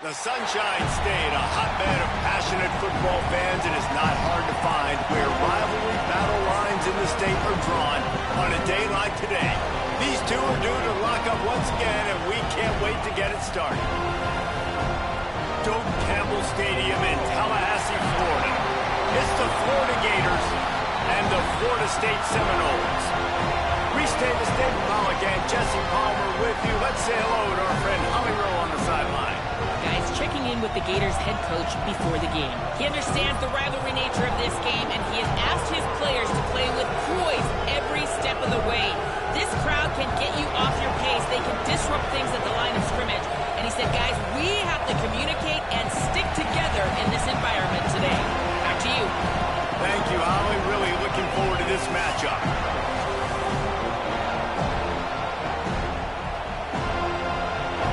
The Sunshine State, a hotbed of passionate football fans, it is not hard to find where rivalry battle lines in the state are drawn on a day like today. These two are due to lock up once again, and we can't wait to get it started. Doak Campbell Stadium in Tallahassee, Florida. It's the Florida Gators and the Florida State Seminoles. Reese Davis, David Pollock, and Jesse Palmer with you. Let's say hello to our friend Holly Rowe on the sideline. Guys, checking in with the Gators head coach before the game. He understands the rivalry nature of this game, and he has asked his players to play with poise every step of the way. This crowd can get you off your pace. They can disrupt things at the line of scrimmage. And he said, guys, we have to communicate and stick together in this environment today. Back to you. Thank you, Holly. Really looking forward to this matchup.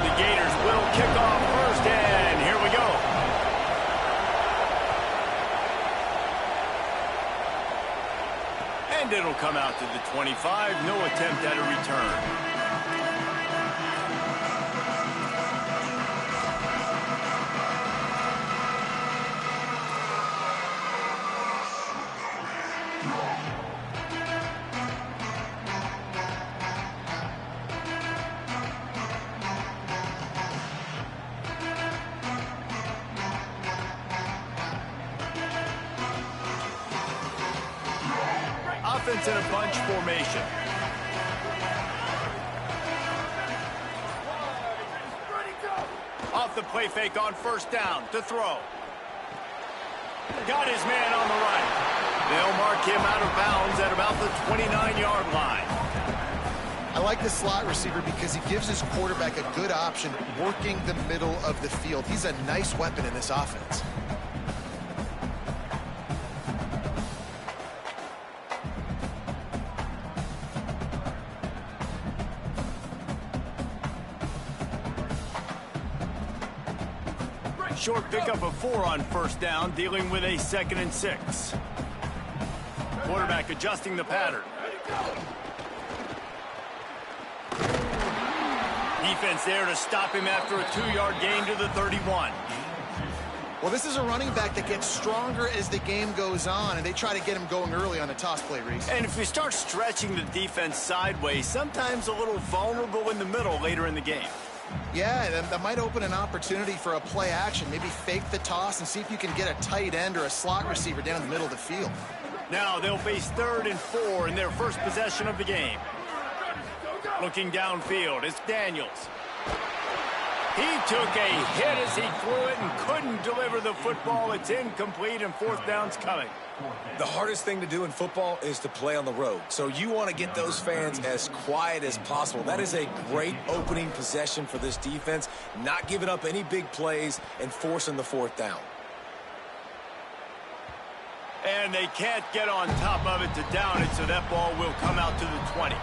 The Gators will kick off first, and here we go. And it'll come out to the 25. No attempt at a return. Offense in a bunch formation. Off the play fake on first down to throw. Got his man on the right. They'll mark him out of bounds at about the 29-yard line. I like the slot receiver because he gives his quarterback a good option working the middle of the field. He's a nice weapon in this offense. Short pickup of 4 on first down, dealing with a 2nd and 6. Quarterback adjusting the pattern. Defense there to stop him after a 2-yard gain to the 31. Well, this is a running back that gets stronger as the game goes on, and they try to get him going early on the toss play, Reese. And if we start stretching the defense sideways, sometimes a little vulnerable in the middle later in the game. Yeah, that might open an opportunity for a play action. Maybe fake the toss and see if you can get a tight end or a slot receiver down the middle of the field. Now they'll face 3rd and 4 in their first possession of the game. Looking downfield, it's Daniels. He took a hit as he threw it and couldn't deliver the football. It's incomplete and 4th down's coming. The hardest thing to do in football is to play on the road. So you want to get those fans as quiet as possible. That is a great opening possession for this defense, not giving up any big plays and forcing the 4th down. And they can't get on top of it to down it, so that ball will come out to the 20.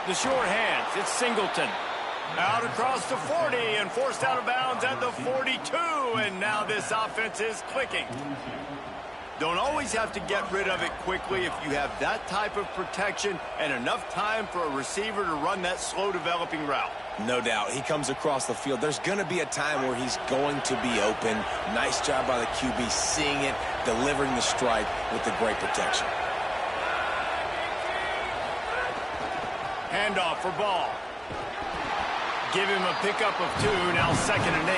The short hands, it's Singleton. Out across the 40 and forced out of bounds at the 42. And now this offense is clicking. Don't always have to get rid of it quickly if you have that type of protection and enough time for a receiver to run that slow developing route. No doubt. He comes across the field. There's going to be a time where he's going to be open. Nice job by the QB seeing it, delivering the strike with the great protection. Handoff for Ball. Give him a pickup of 2, now 2nd and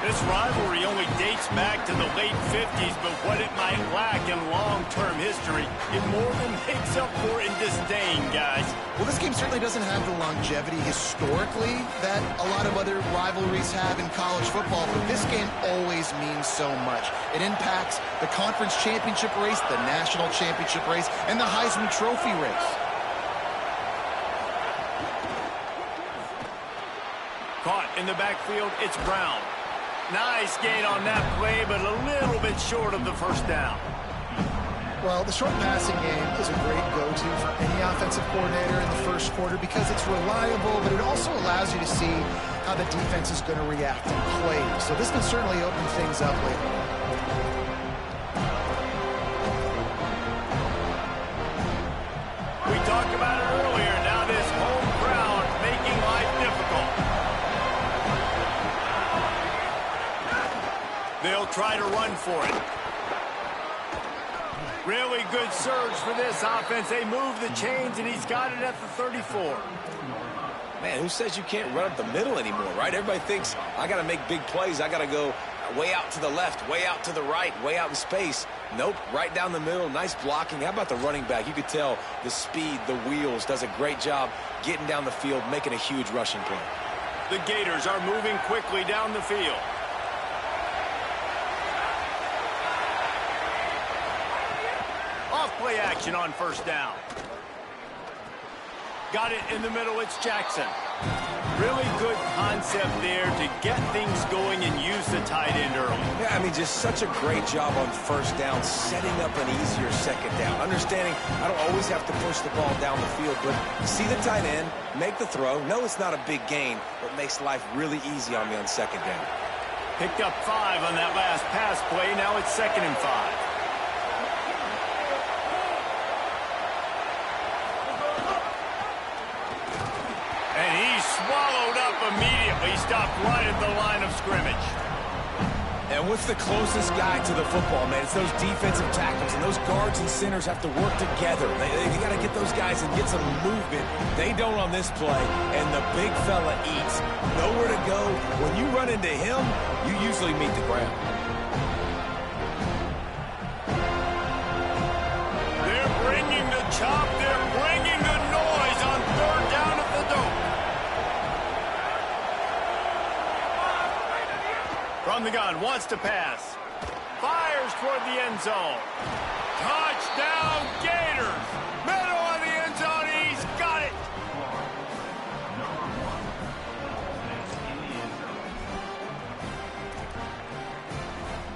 8. This rivalry only dates back to the late 50s, but what it might lack in long-term history, it more than makes up for in disdain, guys. Well, this game certainly doesn't have the longevity historically that a lot of other rivalries have in college football, but this game always means so much. It impacts the conference championship race, the national championship race, and the Heisman Trophy race. Caught in the backfield, it's Brown. Nice gain on that play, but a little bit short of the first down. Well, the short passing game is a great go-to for any offensive coordinator in the first quarter because it's reliable, but it also allows you to see how the defense is going to react and play. So this can certainly open things up later. We talked about it earlier. Now this home crowd making life difficult. They'll try to run for it. Really good surge for this offense. They move the chains, and he's got it at the 34. Man, who says you can't run up the middle anymore, right? Everybody thinks, I got to make big plays. I got to go way out to the left, way out to the right, way out in space. Nope, right down the middle, nice blocking. How about the running back? You could tell the speed, the wheels, does a great job getting down the field, making a huge rushing play. The Gators are moving quickly down the field. Off-play action on first down. Got it in the middle, it's Jackson. Really good concept there to get things going and use the tight end early. Yeah, I mean, just such a great job on first down, setting up an easier second down. Understanding I don't always have to push the ball down the field, but see the tight end, make the throw. No, it's not a big gain, but makes life really easy on me on second down. Picked up 5 on that last pass play. Now it's 2nd and 5. And he's swallowed up immediately. Stopped right at the line of scrimmage. And what's the closest guy to the football, man? It's those defensive tackles, and those guards and centers have to work together. They got to get those guys and get some movement. They don't on this play, and the big fella eats. Nowhere to go. When you run into him, you usually meet the ground. They're bringing the chop. They're bringing the noise on 3rd down at the Dome. From the gun, wants to pass. Fires toward the end zone. Touchdown, Gators. Middle of the end zone. He's got it.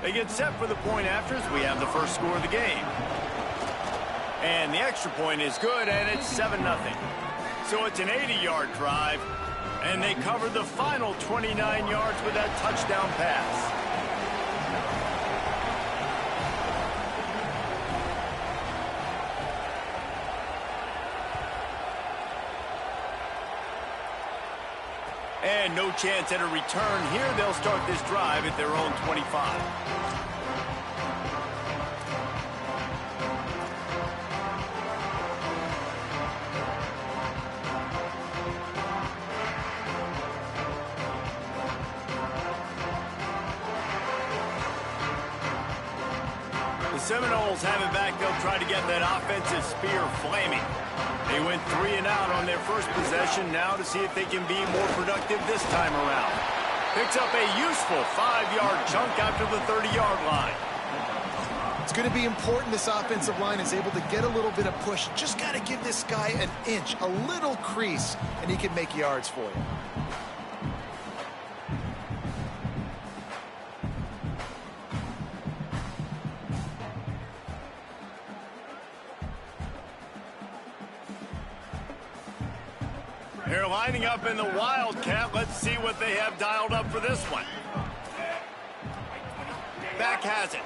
They get set for the point afters. We have the first score of the game. And the extra point is good, and it's 7-0. So it's an 80-yard drive. And they cover the final 29 yards with that touchdown pass. And no chance at a return here. They'll start this drive at their own 25. Seminoles have it back. They'll try to get that offensive spear flaming. They went 3 and out on their first possession. Now to see if they can be more productive this time around. Picks up a useful 5-yard chunk after the 30-yard line. It's going to be important this offensive line is able to get a little bit of push. Just got to give this guy an inch, a little crease, and he can make yards for you. They're lining up in the Wildcat. Let's see what they have dialed up for this one. Back has it.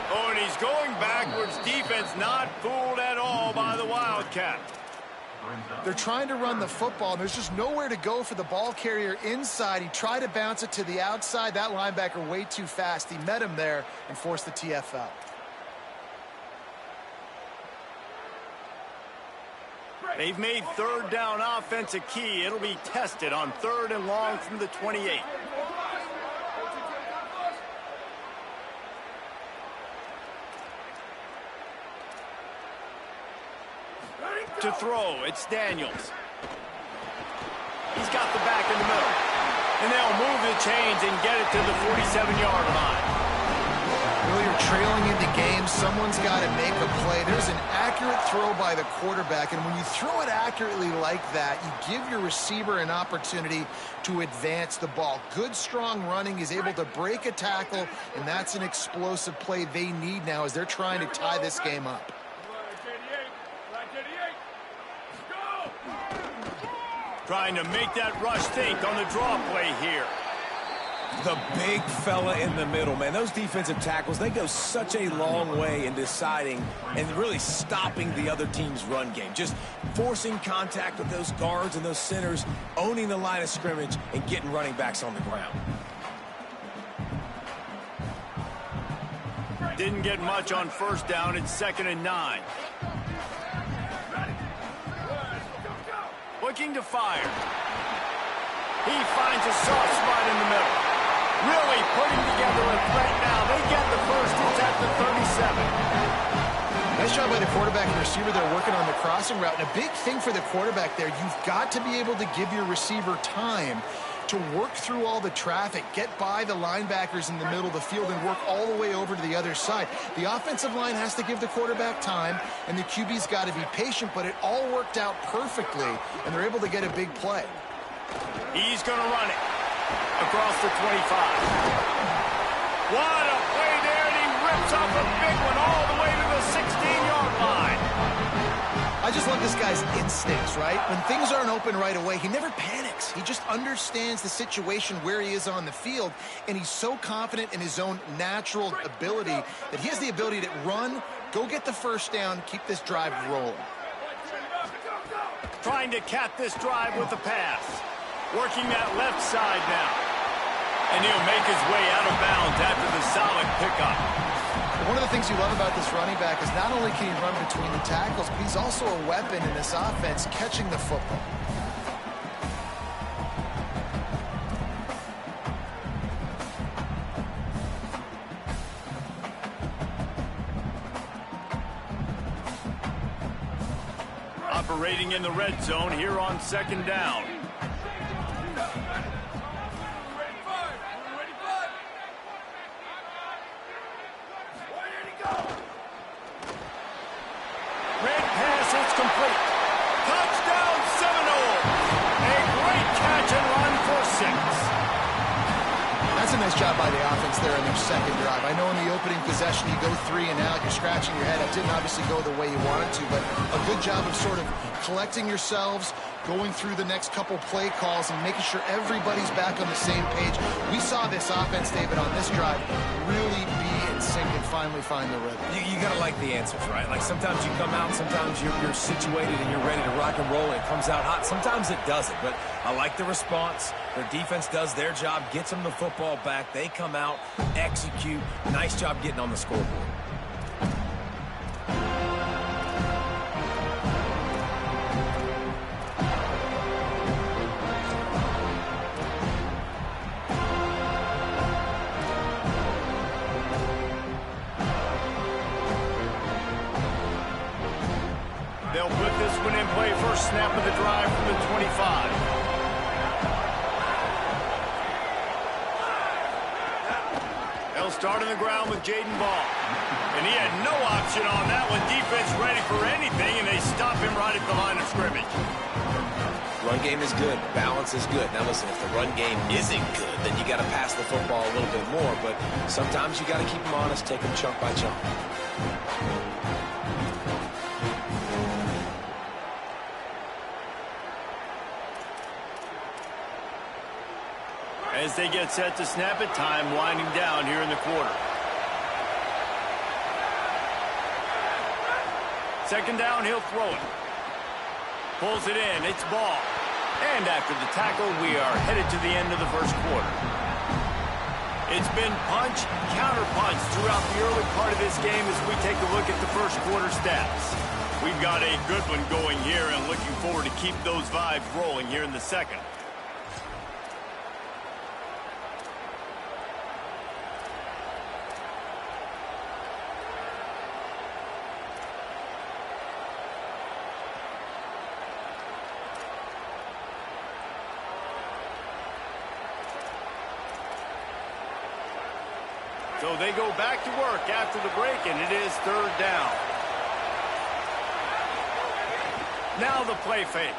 Oh, and he's going backwards. Defense not fooled at all by the Wildcat. They're trying to run the football, and there's just nowhere to go for the ball carrier inside. He tried to bounce it to the outside. That linebacker way too fast. He met him there and forced the TFL. They've made third down offense a key. It'll be tested on 3rd and long from the 28. To throw, it's Daniels. He's got the back in the middle. And they'll move the chains and get it to the 47-yard line. Well, you're trailing into games. Someone's got to make a play. There's an accurate throw by the quarterback, and when you throw it accurately like that, you give your receiver an opportunity to advance the ball. Good, strong running is able to break a tackle, and that's an explosive play they need now as they're trying to tie this game up. Trying to make that rush think on the draw play here. The big fella in the middle, man. Those defensive tackles, they go such a long way in deciding and really stopping the other team's run game. Just forcing contact with those guards and those centers, owning the line of scrimmage, and getting running backs on the ground. Didn't get much on 1st down. It's 2nd and 9. Looking to fire. He finds a soft spot in the middle. Really putting together a threat now. They get the first. It's at the 37. Nice job by the quarterback and receiver there working on the crossing route. And a big thing for the quarterback there, you've got to be able to give your receiver time to work through all the traffic, get by the linebackers in the middle of the field, and work all the way over to the other side. The offensive line has to give the quarterback time, and the QB's got to be patient, but it all worked out perfectly, and they're able to get a big play. He's going to run it across the 25. What a play there, and he rips off a big one all the way to the 16-yard line. I just love this guy's instincts, right? When things aren't open right away, he never panics. He just understands the situation where he is on the field, and he's so confident in his own natural ability that he has the ability to run, go get the first down, keep this drive rolling. Trying to cap this drive with the pass. Working that left side now. And he'll make his way out of bounds after the solid pickup. One of the things you love about this running back is not only can he run between the tackles, but he's also a weapon in this offense catching the football. Operating in the red zone here on 2nd down. Red pass, it's complete. Touchdown Seminoles. A great catch and run for 6. That's a nice job by the offense there in their second drive. I know in the opening possession you go 3 and out, you're scratching your head. It didn't obviously go the way you wanted to, but a good job of sort of collecting yourselves, going through the next couple play calls and making sure everybody's back on the same page. We saw this offense, David, on this drive really be in sync and finally find the rhythm. You got to like the answers, right? Like sometimes you come out, sometimes you're situated and you're ready to rock and roll and it comes out hot. Sometimes it doesn't, but I like the response. Their defense does their job, gets them the football back. They come out, execute. Nice job getting on the scoreboard. They'll put this one in play. First snap of the drive from the 25. They'll start on the ground with Jaden Ball. And he had no option on that one. Defense ready for anything, and they stop him right at the line of scrimmage. Run game is good. Balance is good. Now listen, if the run game isn't good, then you got to pass the football a little bit more. But sometimes you got to keep them honest, take them chunk by chunk. As they get set to snap it, time winding down here in the quarter. 2nd down, he'll throw it. Pulls it in, it's Ball. And after the tackle, we are headed to the end of the first quarter. It's been punch, counter punch throughout the early part of this game as we take a look at the first quarter stats. We've got a good one going here and looking forward to keep those vibes rolling here in the second. So they go back to work after the break, and it is third down. Now the play fake.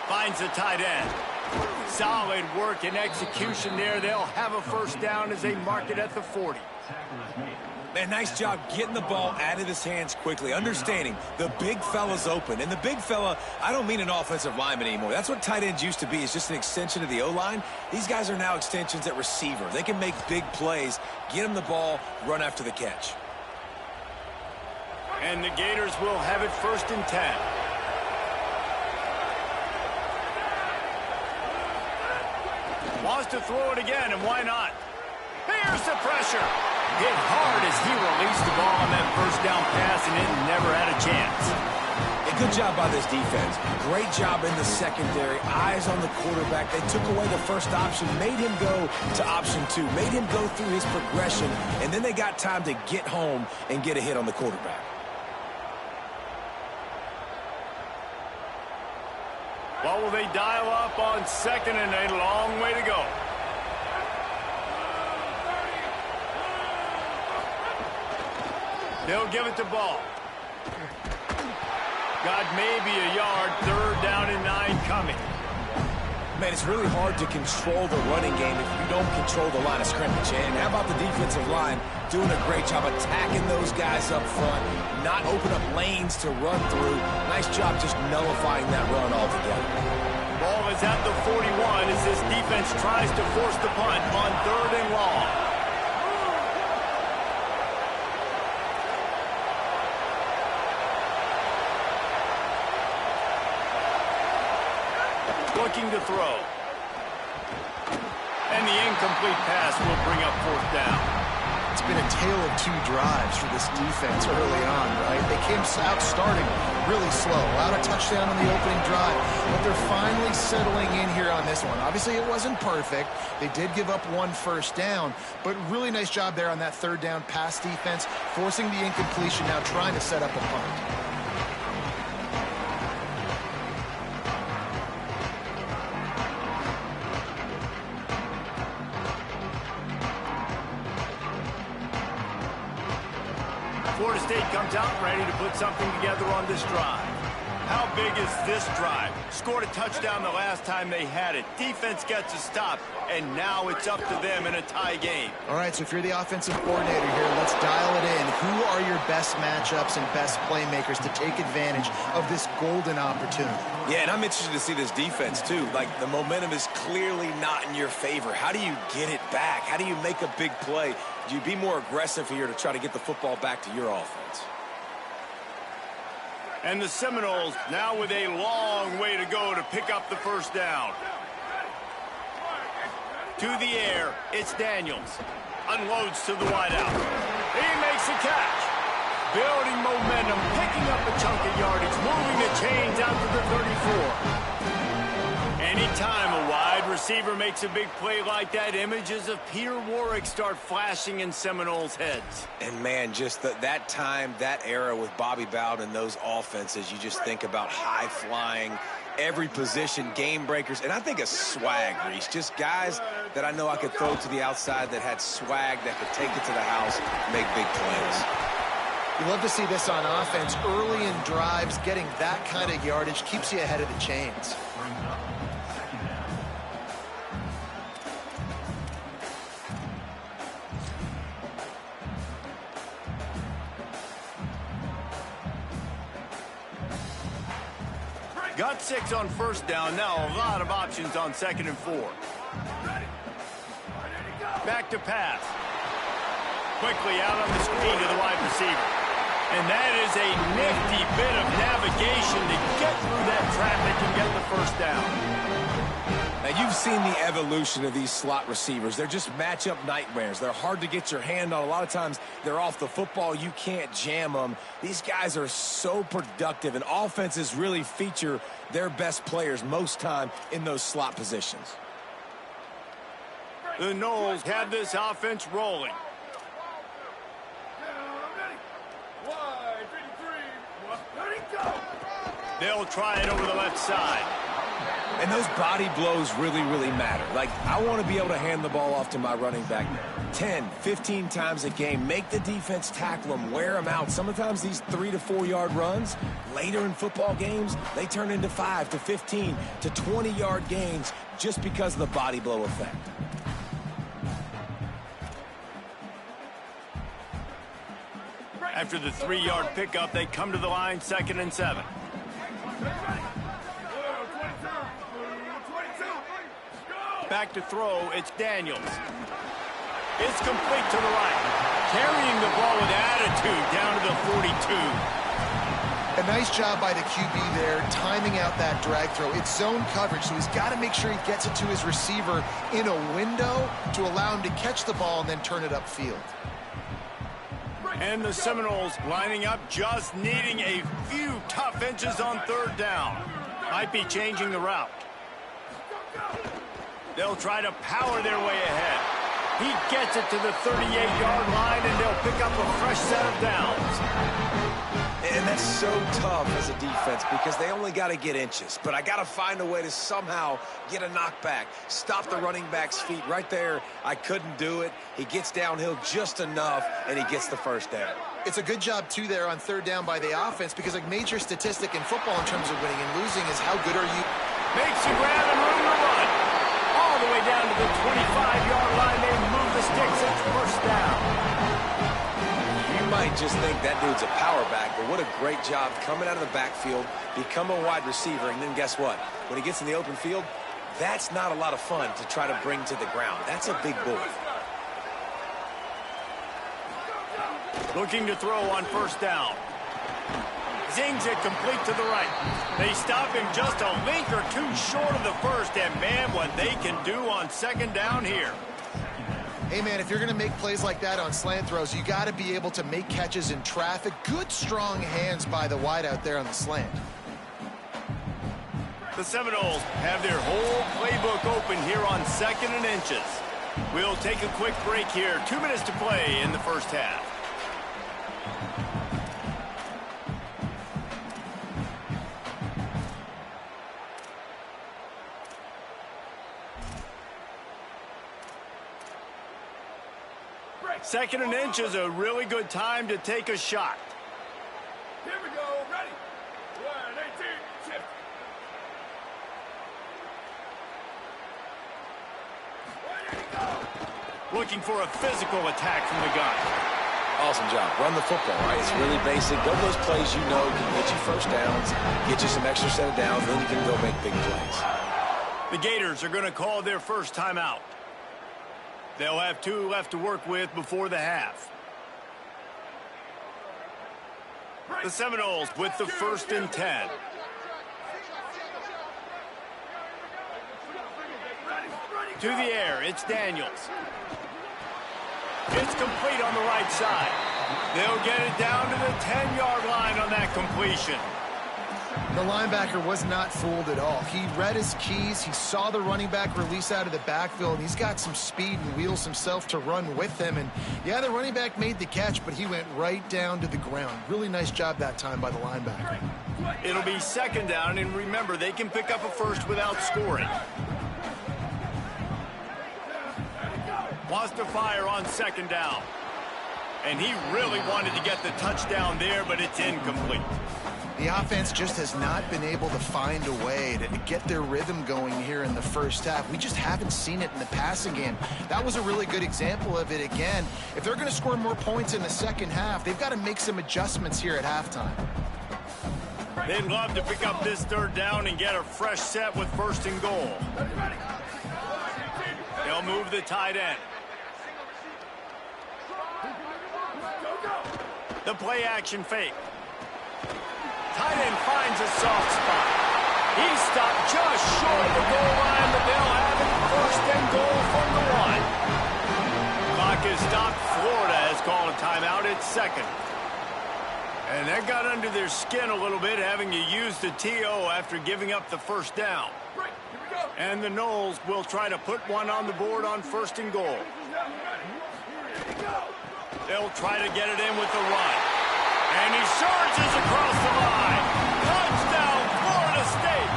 Finds the tight end. Solid work and execution there. They'll have a first down as they mark it at the 40. Man, nice job getting the ball out of his hands quickly, understanding the big fella's open. And the big fella, I don't mean an offensive lineman anymore. That's what tight ends used to be, is just an extension of the O-line. These guys are now extensions at receiver. They can make big plays, get him the ball, run after the catch. And the Gators will have it first and 10. Wants to throw it again, and why not? Here's the pressure. Hit hard as he released the ball on that first down pass, and it never had a chance. A good job by this defense. Great job in the secondary. Eyes on the quarterback. They took away the first option, made him go to option 2, made him go through his progression, and then they got time to get home and get a hit on the quarterback. What will they dial up on second, and a long way to go? They'll give it to Ball. Got maybe a yard, third down and 9 coming. Man, it's really hard to control the running game if you don't control the line of scrimmage. And how about the defensive line doing a great job attacking those guys up front, not open up lanes to run through. Nice job just nullifying that run altogether. Ball is at the 41 as this defense tries to force the punt on third and long. Looking to throw. And the incomplete pass will bring up fourth down. It's been a tale of 2 drives for this defense early on, right? They came out starting really slow, allowed a touchdown on the opening drive, but they're finally settling in here on this one. Obviously, it wasn't perfect. They did give up 1 first down, but really nice job there on that third down pass defense, forcing the incompletion, now trying to set up a punt. Florida State comes out ready to put something together on this drive. How big is this drive? Scored a touchdown the last time they had it. Defense gets a stop, and now it's up to them in a tie game. All right, so if you're the offensive coordinator here, let's dial it in. Who are your best matchups and best playmakers to take advantage of this golden opportunity? Yeah, and I'm interested to see this defense, too. Like, the momentum is clearly not in your favor. How do you get it back? How do you make a big play? Do you be more aggressive here to try to get the football back to your offense? And the Seminoles now with a long way to go to pick up the first down. To the air, it's Daniels. Unloads to the wideout. He makes a catch. Building momentum, picking up a chunk of yardage, moving the chains out to the 34. Anytime a wide receiver makes a big play like that, images of Peter Warrick start flashing in Seminoles' heads. And, man, just that time, that era with Bobby Bowden and those offenses, you just think about high-flying, every position, game breakers, and I think a swag, Reese. Just guys that I know I could throw to the outside that had swag, that could take it to the house, make big plays. You love to see this on offense. Early in drives, getting that kind of yardage keeps you ahead of the chains. Got 6 on first down. Now a lot of options on second and 4. Back to pass. Quickly out on the screen to the wide receiver. And that is a nifty bit of navigation to get through that traffic and get the first down. Now, you've seen the evolution of these slot receivers. They're just matchup nightmares. They're hard to get your hand on. A lot of times, they're off the football. You can't jam them. These guys are so productive, and offenses really feature their best players most time in those slot positions. The Noles have this offense rolling. They'll try it over the left side. And those body blows really, really matter. Like, I want to be able to hand the ball off to my running back 10, 15 times a game. Make the defense tackle them, wear them out. Sometimes these 3 to 4 yard runs, later in football games, they turn into 5 to 15 to 20 yard gains just because of the body blow effect. After the 3-yard pickup, they come to the line, 2nd and 7. Back to throw, it's Daniels. It's complete to the right. Carrying the ball with attitude down to the 42. A nice job by the QB there, timing out that drag throw. It's zone coverage, so he's got to make sure he gets it to his receiver in a window to allow him to catch the ball and then turn it upfield. And the Seminoles lining up, just needing a few tough inches on 3rd down. Might be changing the route. They'll try to power their way ahead. He gets it to the 38-yard line, and they'll pick up a fresh set of downs. And that's so tough as a defense because they only got to get inches. But I got to find a way to somehow get a knockback, stop the running back's feet. Right there, I couldn't do it. He gets downhill just enough, and he gets the first down. It's a good job, too, there on 3rd down by the offense because a major statistic in football in terms of winning and losing is how good are you. Makes a grab and room to run. All the way down to the 25-yard line. They move the sticks. It's 1st down. You might just think that dude's a power back, but what a great job coming out of the backfield, become a wide receiver, and then guess what? When he gets in the open field, that's not a lot of fun to try to bring to the ground. That's a big boy. Looking to throw on 1st down. Zings it complete to the right. They stop him just a link or two short of the first, and man, what they can do on 2nd down here. Hey, man, if you're going to make plays like that on slant throws, you got to be able to make catches in traffic. Good, strong hands by the wideout there on the slant. The Seminoles have their whole playbook open here on 2nd and inches. We'll take a quick break here. 2 minutes to play in the 1st half. Second and inch is a really good time to take a shot. Here we go, ready. 1-18, shift. Looking for a physical attack from the gun. Awesome job. Run the football, right? It's really basic. Go those plays you know can get you 1st downs, get you some extra set of downs, then you can go make big plays. The Gators are going to call their first timeout. They'll have 2 left to work with before the half. The Seminoles with the 1st and 10. To the air, it's Daniels. It's complete on the right side. They'll get it down to the 10-yard line on that completion. The linebacker was not fooled at all. He read his keys. He saw the running back release out of the backfield, and he's got some speed and wheels himself to run with him. And, yeah, the running back made the catch, but he went right down to the ground. Really nice job that time by the linebacker. It'll be 2nd down, and remember, they can pick up a first without scoring. Wants to fire on 2nd down. And he really wanted to get the touchdown there, but it's incomplete. The offense just has not been able to find a way to get their rhythm going here in the 1st half. We just haven't seen it in the passing game. That was a really good example of it again. If they're going to score more points in the 2nd half, they've got to make some adjustments here at halftime. They'd love to pick up this 3rd down and get a fresh set with 1st and goal. They'll move the tight end. The play action fake. Tight end finds a soft spot. He's stopped just short of the goal line, but they'll have it first and goal from the 1. Clock is stopped. Florida has called a timeout at second. And that got under their skin a little bit, having to use the TO after giving up the first down. And the Noles will try to put one on the board on first and goal. They'll try to get it in with the run. And he surges across the line. Touchdown, Florida State.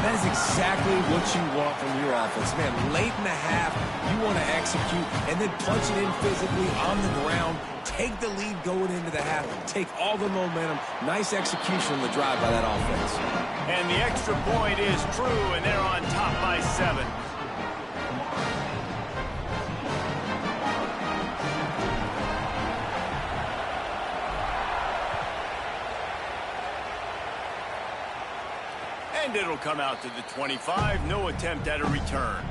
That is exactly what you want from your offense. Man, late in the half, you want to execute and then punch it in physically on the ground. Take the lead going into the half. Take all the momentum. Nice execution on the drive by that offense. And the extra point is true, and they're on top by 7. And it'll come out to the 25. No attempt at a return.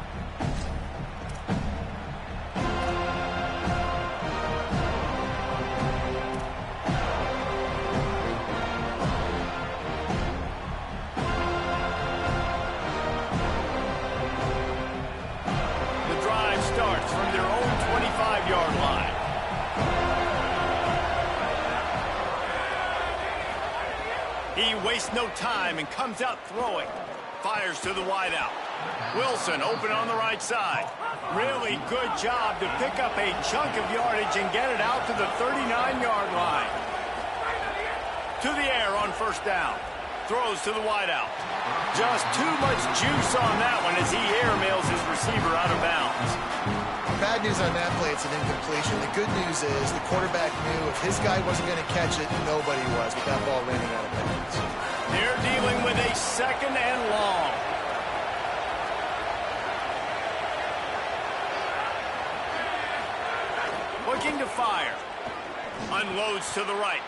Starts from their own 25-yard line. He wastes no time and comes out throwing. Fires to the wideout. Wilson open on the right side. Really good job to pick up a chunk of yardage and get it out to the 39-yard line. To the air on first down. Throws to the wideout. Just too much juice on that one as he airmails his receiver out of bounds. Bad news on that play, it's an incompletion. The good news is the quarterback knew if his guy wasn't going to catch it, nobody was with that ball landing out of bounds. They're dealing with a second and long. Looking to fire. Unloads to the right.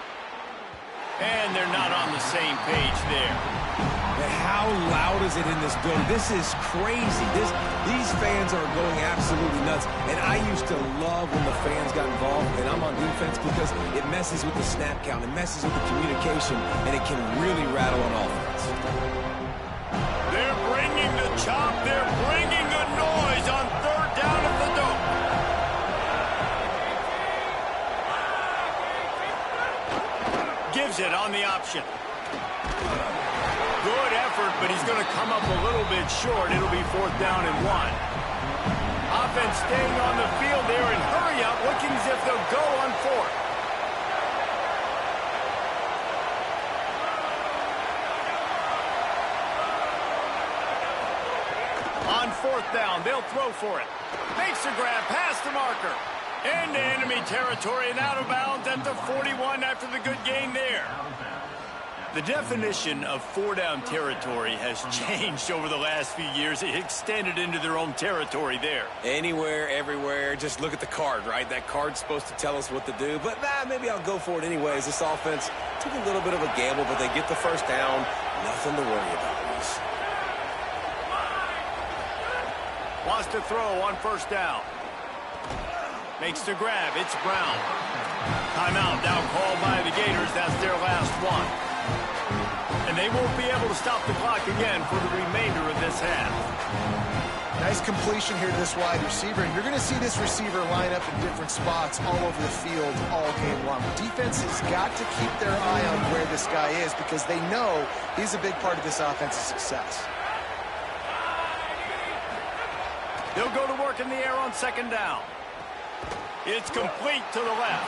And they're not on the same page there. But how loud is it in this building? This is crazy. These fans are going absolutely nuts. And I used to love when the fans got involved, and I'm on defense because it messes with the snap count, it messes with the communication, and it can really rattle an offense. They're bringing the chop. They're bringing the noise on third down at the Doak. Gives it on the option. Good effort, but he's going to come up a little bit short. It'll be fourth down and 1. Offense staying on the field there and hurry up, looking as if they'll go on fourth. On fourth down, they'll throw for it. Makes the grab past the marker. Into enemy territory and out of bounds at the 41 after the good gain there. The definition of four-down territory has changed over the last few years. It extended into their own territory there. Anywhere, everywhere, just look at the card, right? That card's supposed to tell us what to do, but maybe I'll go for it anyways. This offense took a little bit of a gamble, but they get the first down. Nothing to worry about, Reese. Wants to throw on first down. Makes the grab. It's Brown. Timeout now called by the Gators. That's their last one. And they won't be able to stop the clock again for the remainder of this half. Nice completion here to this wide receiver. And you're going to see this receiver line up in different spots all over the field all game long. Defense has got to keep their eye on where this guy is because they know he's a big part of this offense's success. They'll go to work in the air on second down. It's complete to the left.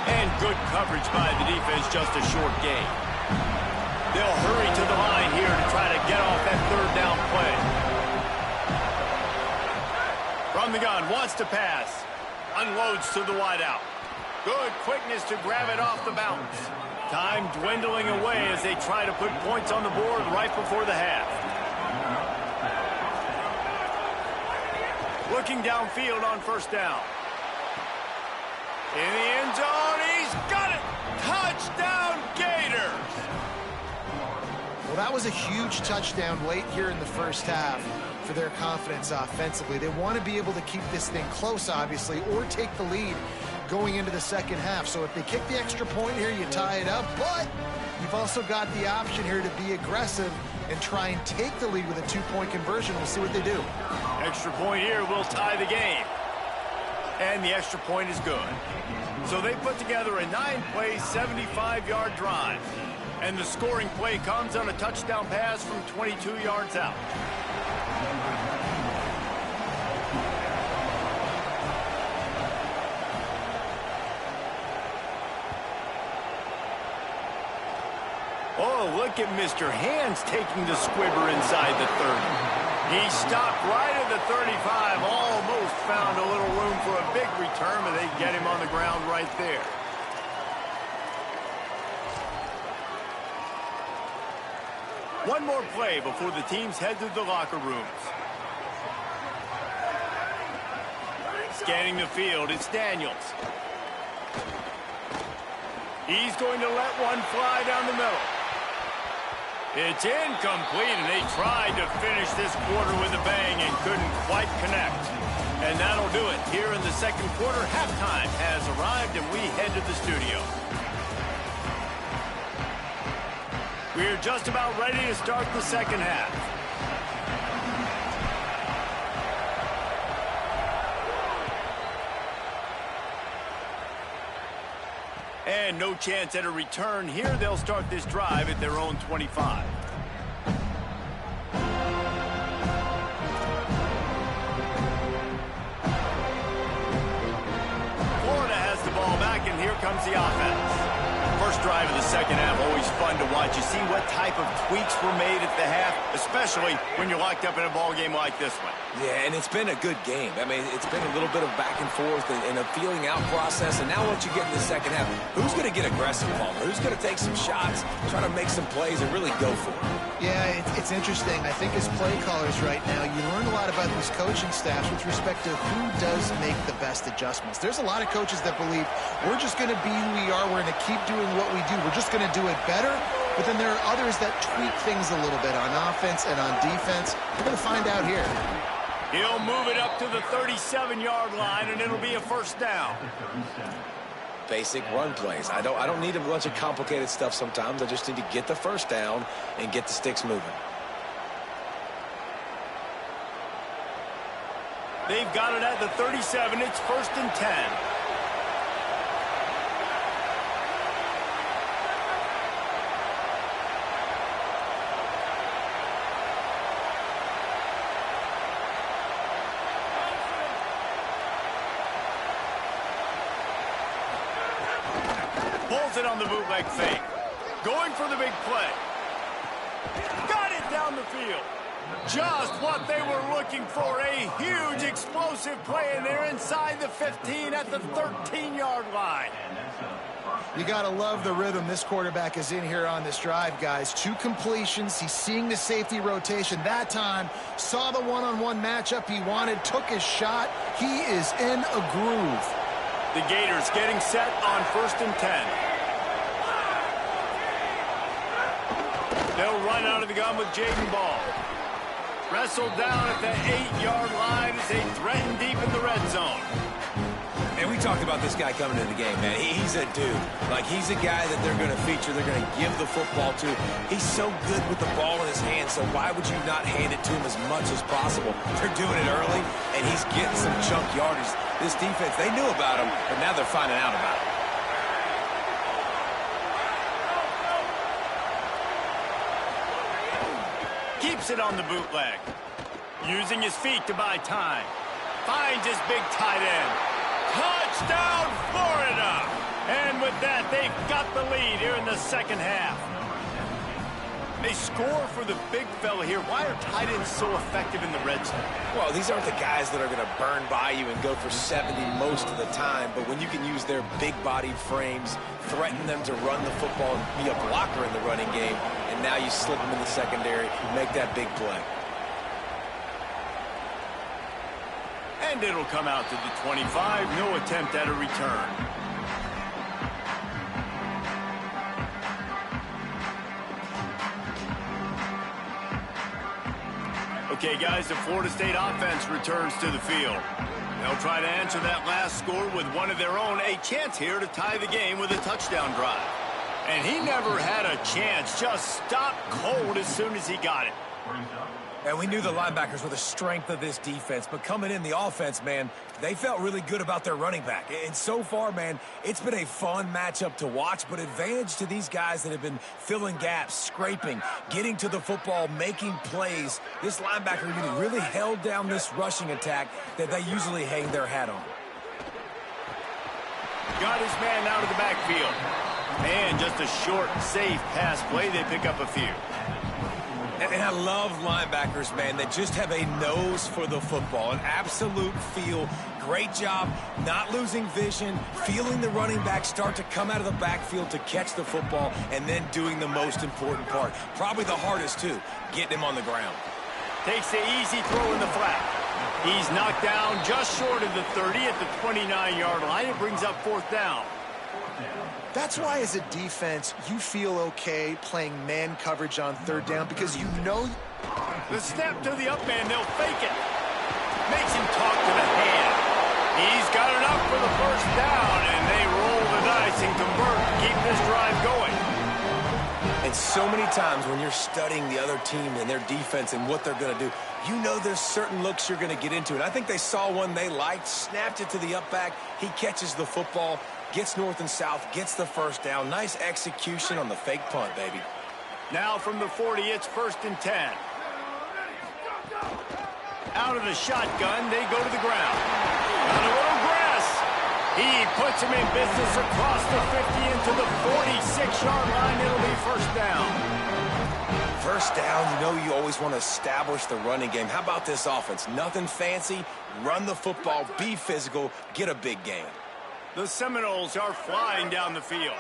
And good coverage by the defense, just a short gain. They'll hurry to the line here to try to get off that third down play. From the gun, wants to pass. Unloads to the wideout. Good quickness to grab it off the bounce. Time dwindling away as they try to put points on the board right before the half. Looking downfield on first down. In the end zone, he's got it! Touchdown, Gators! Well, that was a huge touchdown late here in the first half for their confidence offensively. They want to be able to keep this thing close, obviously, or take the lead going into the second half. So if they kick the extra point here, you tie it up. But you've also got the option here to be aggressive and try and take the lead with a 2-point conversion. We'll see what they do. Extra point here will tie the game. And the extra point is good. So they put together a 9-play, 75-yard drive. And the scoring play comes on a touchdown pass from 22 yards out. Oh, look at Mr. Hands taking the squibber inside the 30. He stopped right at the 35, almost found a little room for a big return, but they get him on the ground right there. One more play before the teams head to the locker rooms. Scanning the field, it's Daniels. He's going to let one fly down the middle. It's incomplete, and they tried to finish this quarter with a bang and couldn't quite connect. And that'll do it. Here in the second quarter, halftime has arrived, and we head to the studio. We're just about ready to start the second half. And no chance at a return here. They'll start this drive at their own 25. Florida has the ball back, and here comes the offense. First drive of the second half, always fun to watch. You see what type of tweaks were made at the half, especially when you're locked up in a ball game like this one. Yeah, and it's been a good game. I mean, it's been a little bit of back and forth and a feeling out process. And now once you get in the second half, who's going to get aggressive, Palmer? Who's going to take some shots, try to make some plays, and really go for it? Yeah, it's interesting. I think as play callers right now, you learn a lot about these coaching staffs with respect to who does make the best adjustments. There's a lot of coaches that believe we're just going to be who we are. We're going to keep doing what we do. We're just going to do it better. But then there are others that tweak things a little bit on offense and on defense. We're going to find out here. He'll move it up to the 37-yard line, and it'll be a first down. Basic run plays. I don't need a bunch of complicated stuff sometimes. I just need to get the first down and get the sticks moving. They've got it at the 37. It's 1st and 10. Pulls it on the bootleg fake. Going for the big play. Got it down the field. Just what they were looking for. A huge explosive play, and they're inside the 15 at the 13-yard line. You got to love the rhythm this quarterback is in here on this drive, guys. 2 completions. He's seeing the safety rotation. That time, saw the one-on-one matchup he wanted, took his shot. He is in a groove. The Gators getting set on 1st and 10. They'll run out of the gun with Jaden Ball. Wrestled down at the 8-yard line as they threaten deep in the red zone. And we talked about this guy coming into the game, man. He's a dude. Like, he's a guy that they're going to feature, they're going to give the football to. He's so good with the ball in his hands, so why would you not hand it to him as much as possible? They're doing it early, and he's getting some chunk yardage. This defense, they knew about him, but now they're finding out about him. Keeps it on the bootleg. Using his feet to buy time. Finds his big tight end. Touchdown, Florida! And with that, they've got the lead here in the second half. They score for the big fella here. Why are tight ends so effective in the red zone? Well, these aren't the guys that are going to burn by you and go for 70 most of the time, but when you can use their big-bodied frames, threaten them to run the football and be a blocker in the running game, and now you slip them in the secondary, make that big play. And it'll come out to the 25. No attempt at a return. Okay, guys, the Florida State offense returns to the field. They'll try to answer that last score with one of their own. A chance here to tie the game with a touchdown drive. And he never had a chance. Just stopped cold as soon as he got it. And we knew the linebackers were the strength of this defense, but coming in the offense, man, they felt really good about their running back. And so far, man, it's been a fun matchup to watch, but advantage to these guys that have been filling gaps, scraping, getting to the football, making plays. This linebacker unit really held down this rushing attack that they usually hang their hat on. Got his man out of the backfield. And just a short, safe pass play. They pick up a few. And I love linebackers, man, that just have a nose for the football, an absolute feel. Great job not losing vision, feeling the running back start to come out of the backfield to catch the football, and then doing the most important part. Probably the hardest, too, getting him on the ground. Takes the easy throw in the flat. He's knocked down just short of the 30 at the 29-yard line. It brings up 4th down. That's why, as a defense, you feel okay playing man coverage on 3rd down because you know... The snap to the up man, they'll fake it. Makes him talk to the hand. He's got enough for the 1st down, and they roll the dice and convert, keep this drive going. And so many times when you're studying the other team and their defense and what they're going to do, you know there's certain looks you're going to get into. And I think they saw one they liked, snapped it to the up back. He catches the football, gets north and south, gets the 1st down. Nice execution on the fake punt, baby. Now from the 40, it's 1st and 10. Out of the shotgun, they go to the ground. On a little grass. He puts him in business across the 50 into the 46-yard line. It'll be 1st down. 1st down, you know you always want to establish the running game. How about this offense? Nothing fancy. Run the football, be physical, get a big gain. The Seminoles are flying down the field.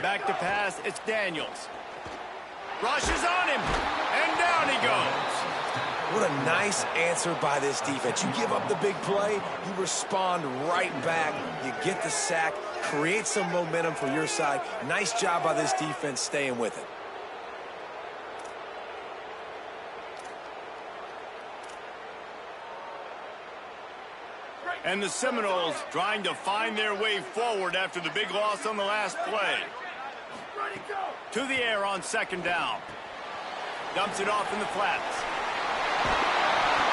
Back to pass, it's Daniels. Rushes on him, and down he goes. What a nice answer by this defense. You give up the big play, you respond right back, you get the sack, create some momentum for your side. Nice job by this defense staying with it. And the Seminoles trying to find their way forward after the big loss on the last play. To the air on 2nd down. Dumps it off in the flats.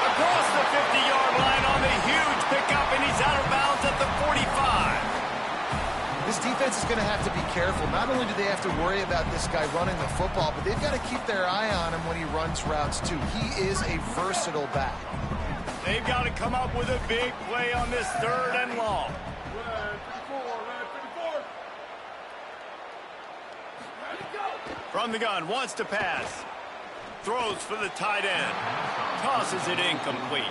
Across the 50-yard line on the huge pickup, and he's out of bounds at the 45. This defense is going to have to be careful. Not only do they have to worry about this guy running the football, but they've got to keep their eye on him when he runs routes, too. He is a versatile back. They've got to come up with a big play on this 3rd and long. From the gun, wants to pass. Throws for the tight end. Tosses it incomplete.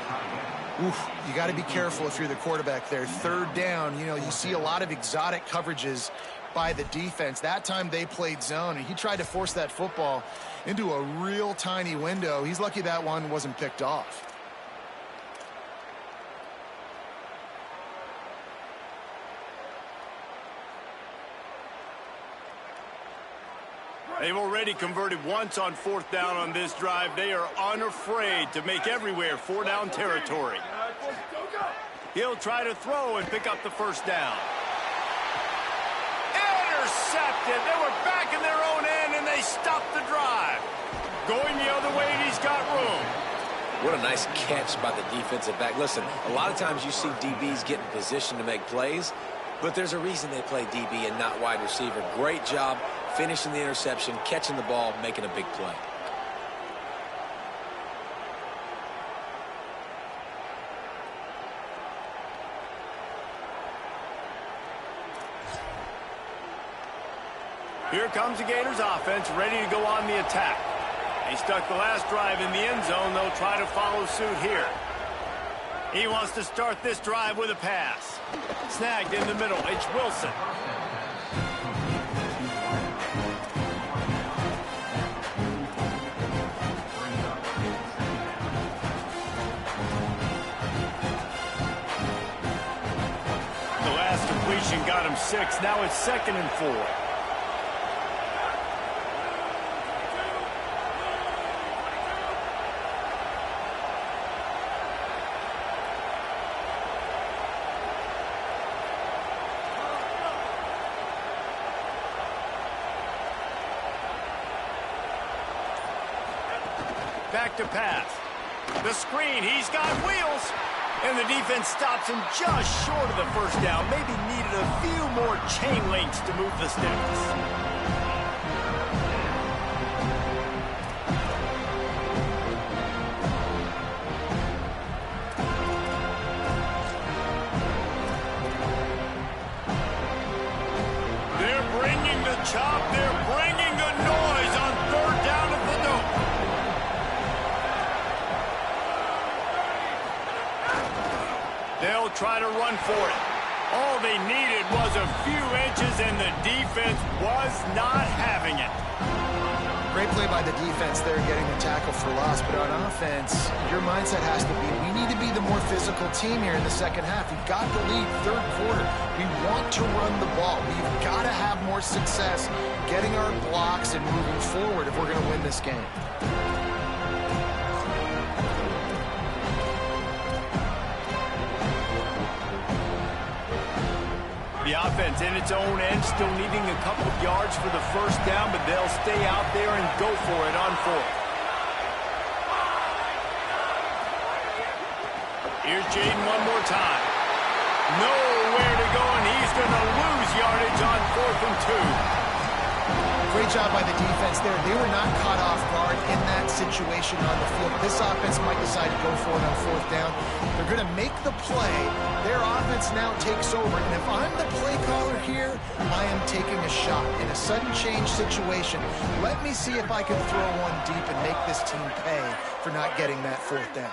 Oof, you got to be careful if you're the quarterback there. 3rd down, you know, you see a lot of exotic coverages by the defense. That time they played zone, and he tried to force that football into a real tiny window. He's lucky that one wasn't picked off. They've already converted once on 4th down on this drive. They are unafraid to make everywhere 4-down territory. He'll try to throw and pick up the 1st down. Intercepted. They were back in their own end, and they stopped the drive. Going the other way, and he's got room. What a nice catch by the defensive back. Listen, a lot of times you see DBs get in position to make plays, but there's a reason they play DB and not wide receiver. Great job finishing the interception, catching the ball, making a big play. Here comes the Gators offense, ready to go on the attack. They stuck the last drive in the end zone. They'll try to follow suit here. He wants to start this drive with a pass. Snagged in the middle. It's Wilson. The last completion got him 6. Now it's 2nd and 4. Back to pass. The screen, he's got wheels. And the defense stops him just short of the first down. Maybe needed a few more chain links to move the sticks. Chop, they're bringing the noise on third down at the Dome. They'll try to run for it. All they needed was a few inches, and the defense was not having it. Great play by the defense there, getting the tackle for loss. But on offense, your mindset has to be, we need to be the more physical team here in the second half. We've got the lead third quarter. We want to run the ball. We've got to have more success getting our blocks and moving forward if we're going to win this game. The offense in its own end, still needing a couple of yards for the first down, but they'll stay out there and go for it on fourth. Here's Jaden one more time. Nowhere to go, and he's going to lose yardage on 4th and 2. Great job by the defense there. They were not caught off guard in that situation on the field. This offense might decide to go for it on 4th down. They're going to make the play. Their offense now takes over. And if I'm the play caller here, I am taking a shot. In a sudden change situation, let me see if I can throw one deep and make this team pay for not getting that 4th down.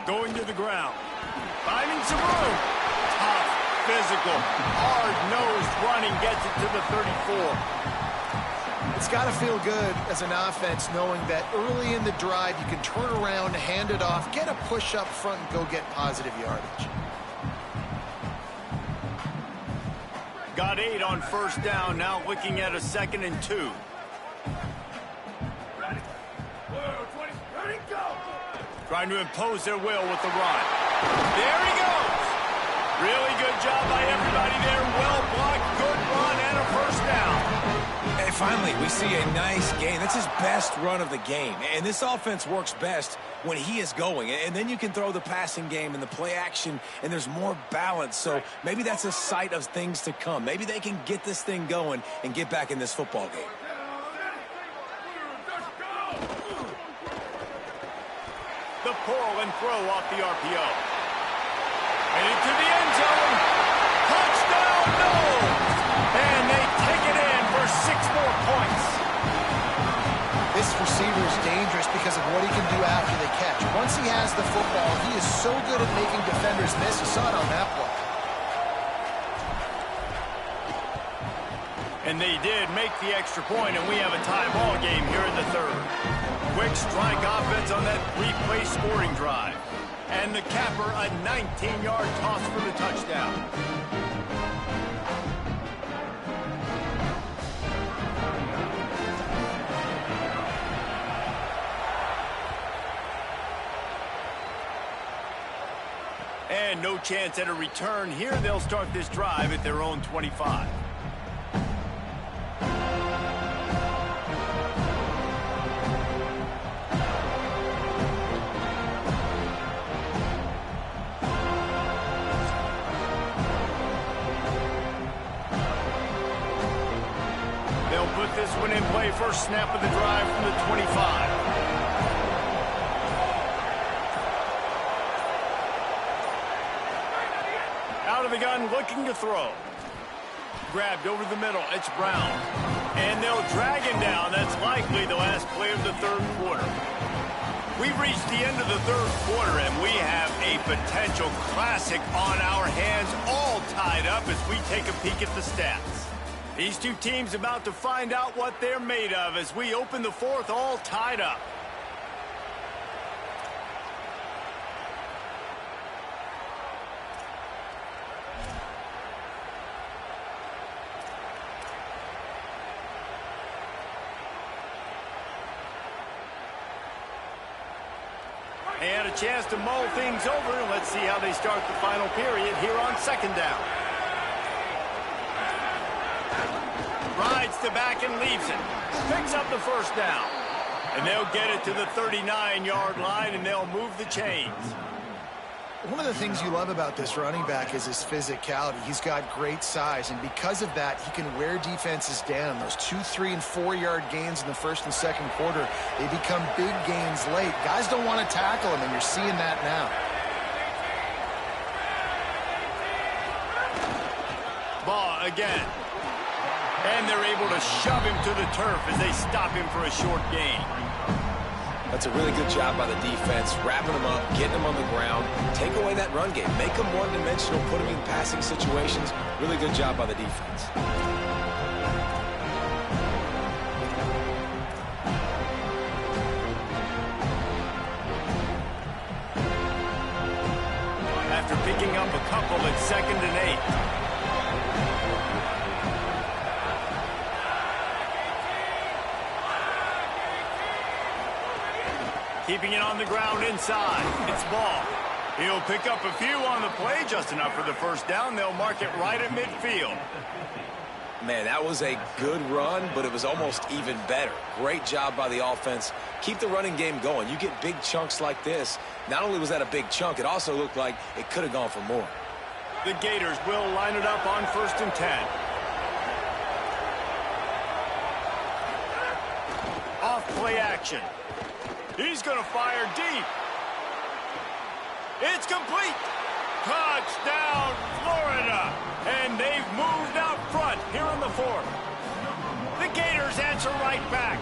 Going to the ground. Finding some room. Tough, physical, hard-nosed running gets it to the 34. It's got to feel good as an offense knowing that early in the drive you can turn around, hand it off, get a push up front, and go get positive yardage. Got 8 on first down, now looking at a 2nd and 2. Ready? 20, ready, go! Trying to impose their will with the run. There he goes! Really good job by everybody there. Well blocked, good run, and a first down. And finally, we see a nice gain. That's his best run of the game. And this offense works best when he is going. And then you can throw the passing game and the play action, and there's more balance. So maybe that's a sight of things to come. Maybe they can get this thing going and get back in this football game. The pull and throw off the RPO. And into the end zone. Touchdown, no! And they take it in for 6 more points. This receiver is dangerous because of what he can do after the catch. Once he has the football, he is so good at making defenders miss. You saw it on that play. And they did make the extra point, and we have a tie ball game here in the third. Quick strike offense on that 3-play scoring drive. And the capper, a 19-yard toss for the touchdown. And no chance at a return here. They'll start this drive at their own 25. Put this one in play. First snap of the drive from the 25. Out of the gun, looking to throw. Grabbed over the middle. It's Brown. And they'll drag him down. That's likely the last play of the third quarter. We've reached the end of the third quarter, and we have a potential classic on our hands, all tied up as we take a peek at the stats. These two teams about to find out what they're made of as we open the fourth, all tied up. And a chance to mull things over. Let's see how they start the final period here on 2nd down. Rides the back and leaves it. Picks up the first down. And they'll get it to the 39-yard line, and they'll move the chains. One of the things you love about this running back is his physicality. He's got great size, and because of that, he can wear defenses down. Those 2-, 3-, and 4-yard gains in the first and second quarter, they become big gains late. Guys don't want to tackle him, and you're seeing that now. Ball again. And they're able to shove him to the turf as they stop him for a short gain. That's a really good job by the defense, wrapping them up, getting them on the ground, take away that run game, make them one-dimensional, put them in passing situations. Really good job by the defense. After picking up a couple at 2nd and 8. Keeping it on the ground inside. It's Ball. He'll pick up a few on the play, just enough for the first down. They'll mark it right at midfield. Man, that was a good run, but it was almost even better. Great job by the offense. Keep the running game going. You get big chunks like this. Not only was that a big chunk, it also looked like it could have gone for more. The Gators will line it up on 1st and 10. Off play action. He's going to fire deep. It's complete. Touchdown, Florida. And they've moved out front here on the 4th. The Gators answer right back.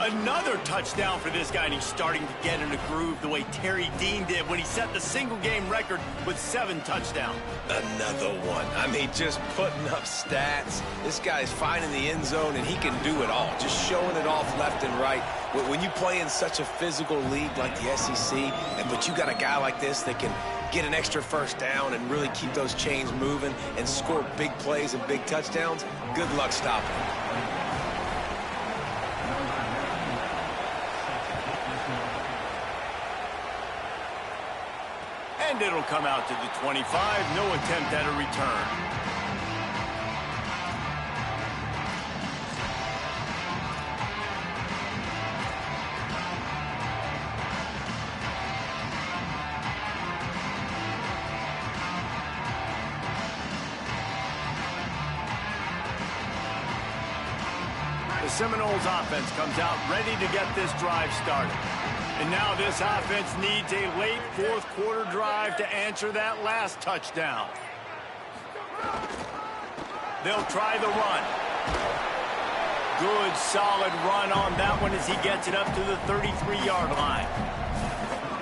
Another touchdown for this guy, and he's starting to get in a groove the way Terry Dean did when he set the single-game record with 7 touchdowns. Another one. I mean, just putting up stats. This guy's finding the end zone, and he can do it all. Just showing it off left and right. When you play in such a physical league like the SEC, but you got a guy like this that can get an extra first down and really keep those chains moving and score big plays and big touchdowns, good luck stopping him. And it'll come out to the 25. No attempt at a return. The Seminoles offense comes out ready to get this drive started. And now this offense needs a late 4th quarter drive to answer that last touchdown. They'll try the run. Good, solid run on that one as he gets it up to the 33-yard line.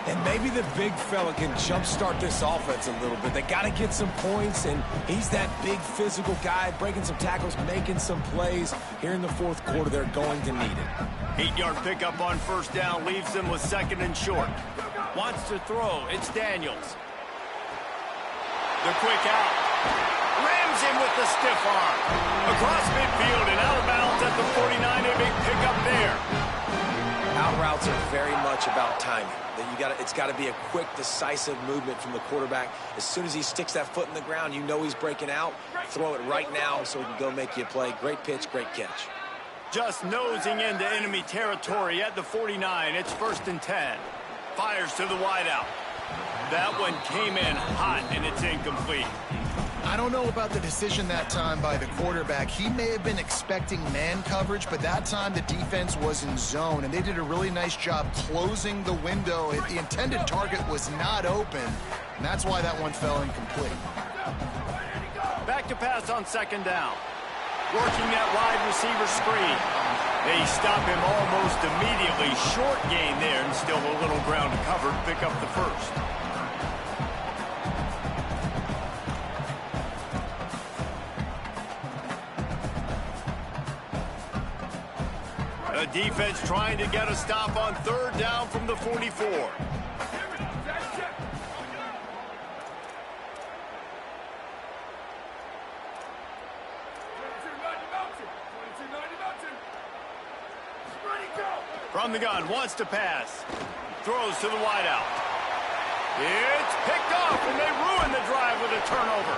And maybe the big fella can jumpstart this offense a little bit. They got to get some points, and he's that big physical guy, breaking some tackles, making some plays. Here in the 4th quarter, they're going to need it. 8-yard pickup on 1st down leaves them with 2nd and short. Wants to throw. It's Daniels. The quick out. Rams him with the stiff arm. Across midfield and out of bounds at the 49. A big pickup there. Out routes are very much about timing. It's got to be a quick, decisive movement from the quarterback. As soon as he sticks that foot in the ground, you know he's breaking out. Throw it right now so he can go make you a play. Great pitch, great catch. Just nosing into enemy territory at the 49. It's 1st and 10. Fires to the wideout. That one came in hot, and it's incomplete. I don't know about the decision that time by the quarterback. He may have been expecting man coverage, but that time the defense was in zone, and they did a really nice job closing the window. The intended target was not open, and that's why that one fell incomplete. Back to pass on 2nd down. Working that wide receiver screen. They stop him almost immediately. Short gain there, and still a little ground to cover to pick up the 1st. The defense trying to get a stop on 3rd down from the 44. From the gun, wants to pass. Throws to the wideout. It's picked off, and they ruin the drive with a turnover.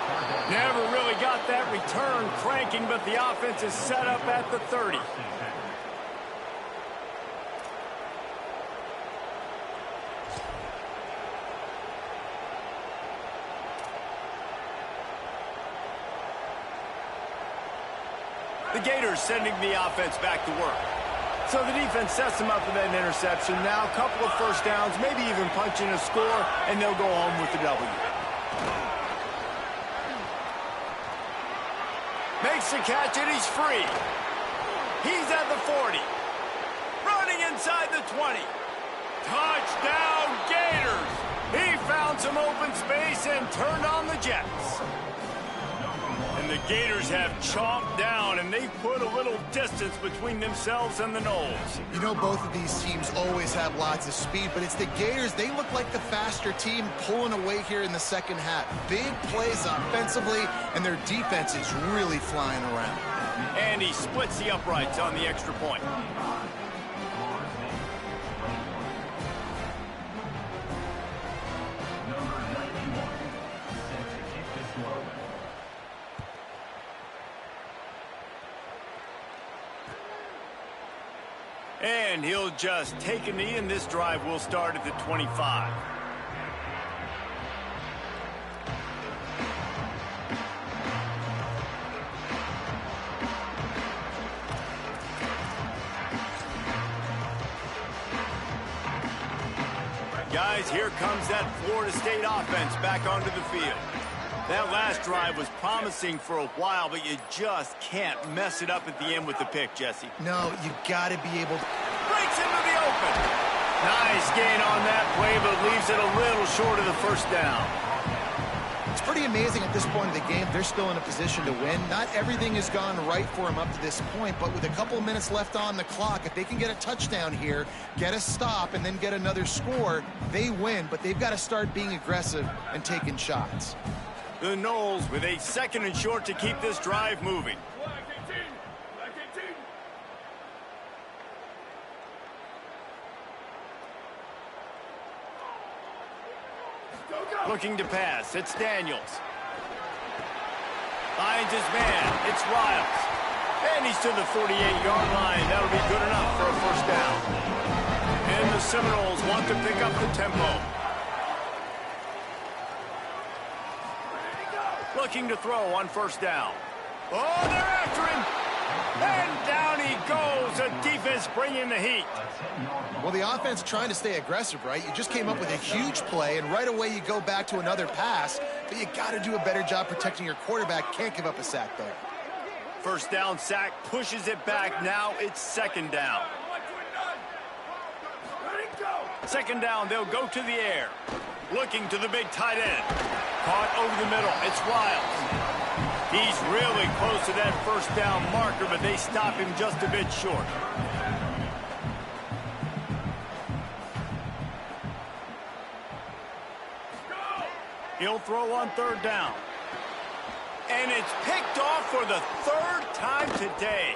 Never really got that return cranking, but the offense is set up at the 30. The Gators sending the offense back to work. So the defense sets them up for that interception. Now a couple of first downs, maybe even punching a score, and they'll go home with the W. Makes the catch, and he's free. He's at the 40. Running inside the 20. Touchdown, Gators! He found some open space and turned on the Jets. And the Gators have chomped down, and they've put a little distance between themselves and the Noles. You know, both of these teams always have lots of speed, but it's the Gators. They look like the faster team pulling away here in the second half. Big plays offensively, and their defense is really flying around. And he splits the uprights on the extra point. And he'll just take a knee, and this drive will start at the 25. Guys, here comes that Florida State offense back onto the field. That last drive was promising for a while, but you just can't mess it up at the end with the pick, Jesse. No, you got to be able to. Breaks into the open. Nice gain on that play, but leaves it a little short of the first down. It's pretty amazing at this point of the game. They're still in a position to win. Not everything has gone right for them up to this point, but with a couple of minutes left on the clock, if they can get a touchdown here, get a stop, and then get another score, they win. But they've got to start being aggressive and taking shots. The Noles with a 2nd and short to keep this drive moving. Looking to pass, it's Daniels. Finds his man, it's Riles. And he's to the 48-yard line. That'll be good enough for a first down. And the Seminoles want to pick up the tempo. Looking to throw on first down. Oh, they're after him. And down he goes. The defense bringing the heat. Well, the offense trying to stay aggressive, right? You just came up with a huge play, and right away you go back to another pass, but you got to do a better job protecting your quarterback. Can't give up a sack there. First down sack, pushes it back. Now it's 2nd down. 2nd down, they'll go to the air. Looking to the big tight end. Caught over the middle. It's Riles. He's really close to that first down marker, but they stop him just a bit short. He'll throw on 3rd down. And it's picked off for the 3rd time today.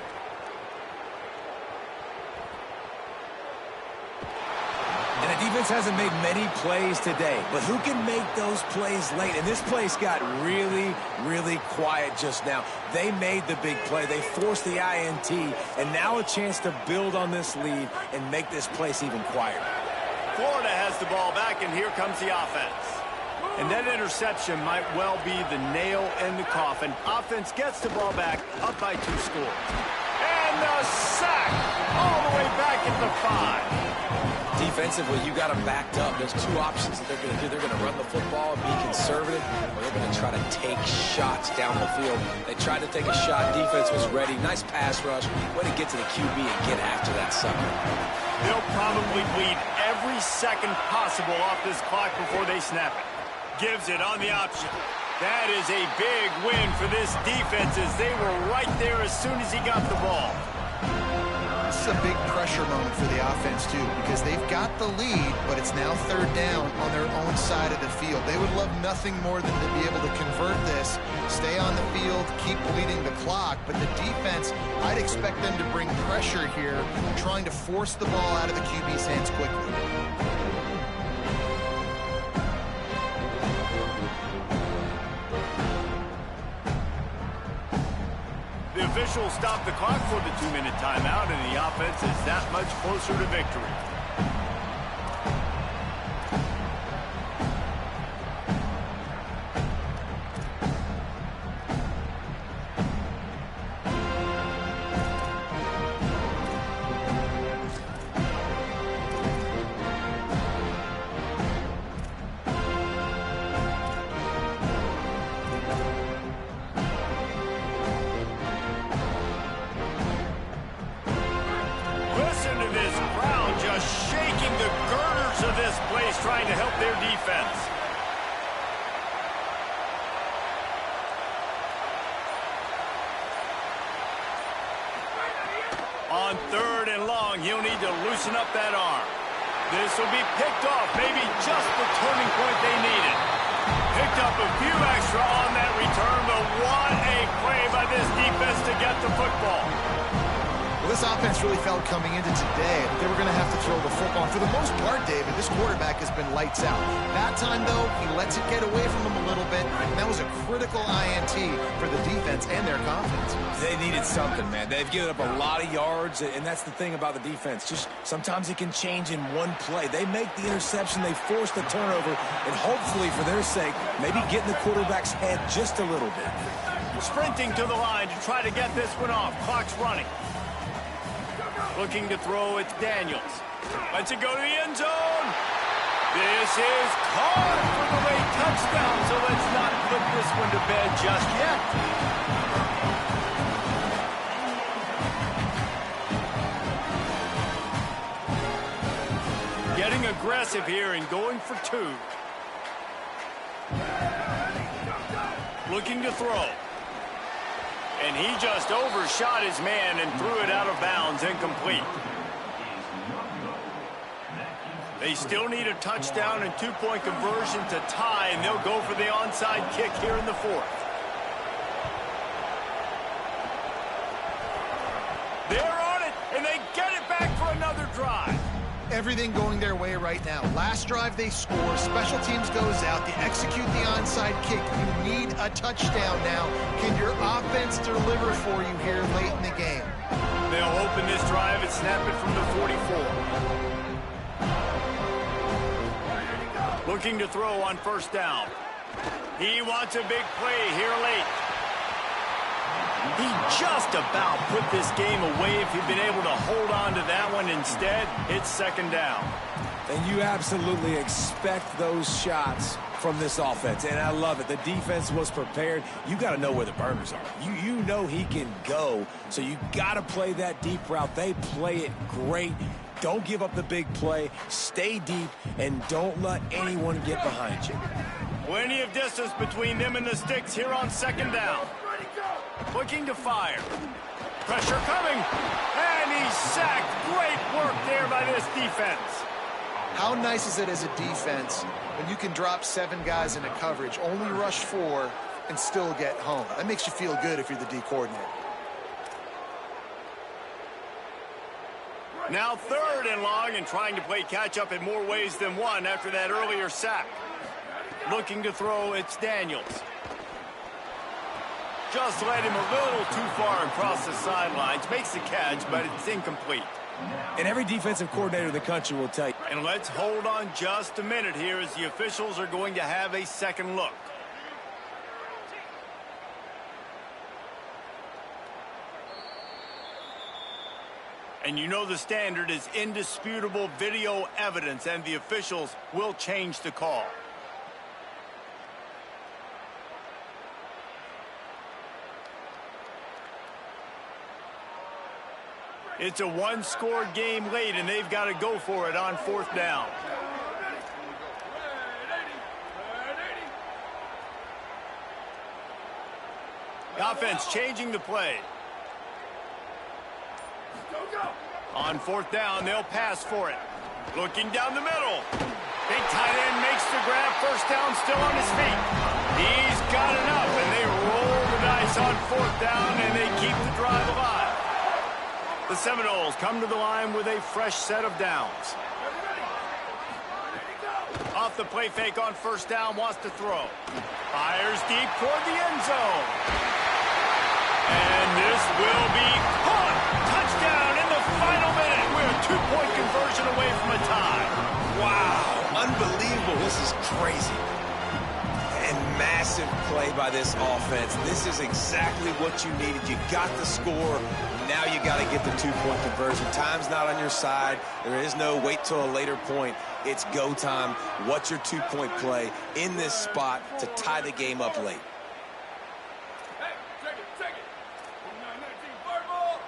And the defense hasn't made many plays today, but who can make those plays late? And this place got really, really quiet just now. They made the big play. They forced the INT, and now a chance to build on this lead and make this place even quieter. Florida has the ball back, and here comes the offense. And that interception might well be the nail in the coffin. Offense gets the ball back, up by 2 scores. And the sack all the way back at the 5. Defensively, you got them backed up. There's 2 options that they're going to do. They're going to run the football and be conservative, or they're going to try to take shots down the field. They tried to take a shot. Defense was ready. Nice pass rush. Way to get to the QB and get after that sucker. They'll probably bleed every second possible off this clock before they snap it. Gives it on the option. That is a big win for this defense as they were right there as soon as he got the ball. This is a big pressure moment for the offense, too, because they've got the lead, but it's now 3rd down on their own side of the field. They would love nothing more than to be able to convert this, stay on the field, keep bleeding the clock, but the defense, I'd expect them to bring pressure here, trying to force the ball out of the QB's hands quickly. The officials stop the clock for the 2-minute timeout, and the offense is that much closer to victory. On 3rd and long, he'll need to loosen up that arm. This will be picked off, maybe just the turning point they needed. Picked up a few extra on that return, but what a play by this defense to get the football. Well, this offense really felt coming into today that they were going to have to throw the football. And for the most part, David, this quarterback has been lights out. That time, though, he lets it get away from him a little bit, and that was a critical INT for the defense and their confidence. They needed something, man. They've given up a lot of yards, and that's the thing about the defense. Just sometimes it can change in one play. They make the interception, they force the turnover, and hopefully, for their sake, maybe get in the quarterback's head just a little bit. Sprinting to the line to try to get this one off. Clock's running. Looking to throw, it's Daniels. Lets it go to the end zone. This is caught for the late touchdown, so let's not put this one to bed just yet. Getting aggressive here and going for 2. Looking to throw. And he just overshot his man and threw it out of bounds, incomplete. They still need a touchdown and 2-point conversion to tie, and they'll go for the onside kick here in the 4th. They're on it, and they get it back for another drive. Everything going their way right now. Last drive they score, special teams goes out, they execute the onside kick. You need a touchdown now. Can your offense deliver for you here late in the game? They'll open this drive and snap it from the 44. Looking to throw on 1st down. He wants a big play here late. He just about put this game away if he'd been able to hold on to that one. Instead, it's 2nd down. And you absolutely expect those shots from this offense, and I love it. The defense was prepared. You got to know where the burners are. You know he can go, so you got to play that deep route. They play it great. Don't give up the big play. Stay deep, and don't let anyone get behind you. Plenty of distance between them and the sticks here on 2nd down. Looking to fire. Pressure coming. And he's sacked. Great work there by this defense. How nice is it as a defense when you can drop 7 guys into coverage, only rush 4, and still get home? That makes you feel good if you're the D coordinator. Now 3rd and long, and trying to play catch-up in more ways than one after that earlier sack. Looking to throw, it's Daniels. Just led him a little too far across the sidelines. Makes the catch, but it's incomplete. And every defensive coordinator in the country will tell you. And let's hold on just a minute here as the officials are going to have a second look. And you know the standard is indisputable video evidence, and the officials will change the call. It's a 1-score game late, and they've got to go for it on 4th down. The offense changing the play. On 4th down, they'll pass for it. Looking down the middle. Big tight end makes the grab. 1st down, still on his feet. He's got enough, and they roll the dice on 4th down, and they keep the drive alive. The Seminoles come to the line with a fresh set of downs. Off the play fake on 1st down, wants to throw. Fires deep toward the end zone. And this will be caught. Touchdown in the final minute. We're a 2-point conversion away from a tie. Wow, unbelievable. This is crazy. And massive play by this offense. This is exactly what you needed. You got the score. Now you got to get the 2-point conversion. Time's not on your side. There is no wait till a later point. It's go time. What's your 2-point play in this spot to tie the game up late? Hey, check it. 19 fireball.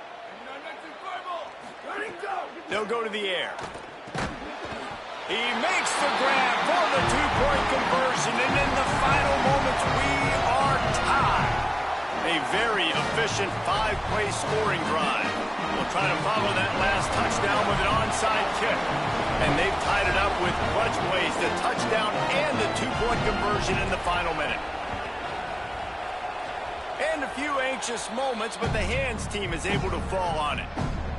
19 fireball. Ready, go. They'll go to the air. He makes the grab for the 2-point conversion, and in the final moments, we are tied. They very efficient 5-play scoring drive. We'll try to follow that last touchdown with an onside kick. And they've tied it up with clutch plays, the touchdown and the 2-point conversion in the final minute. And a few anxious moments, but the hands team is able to fall on it.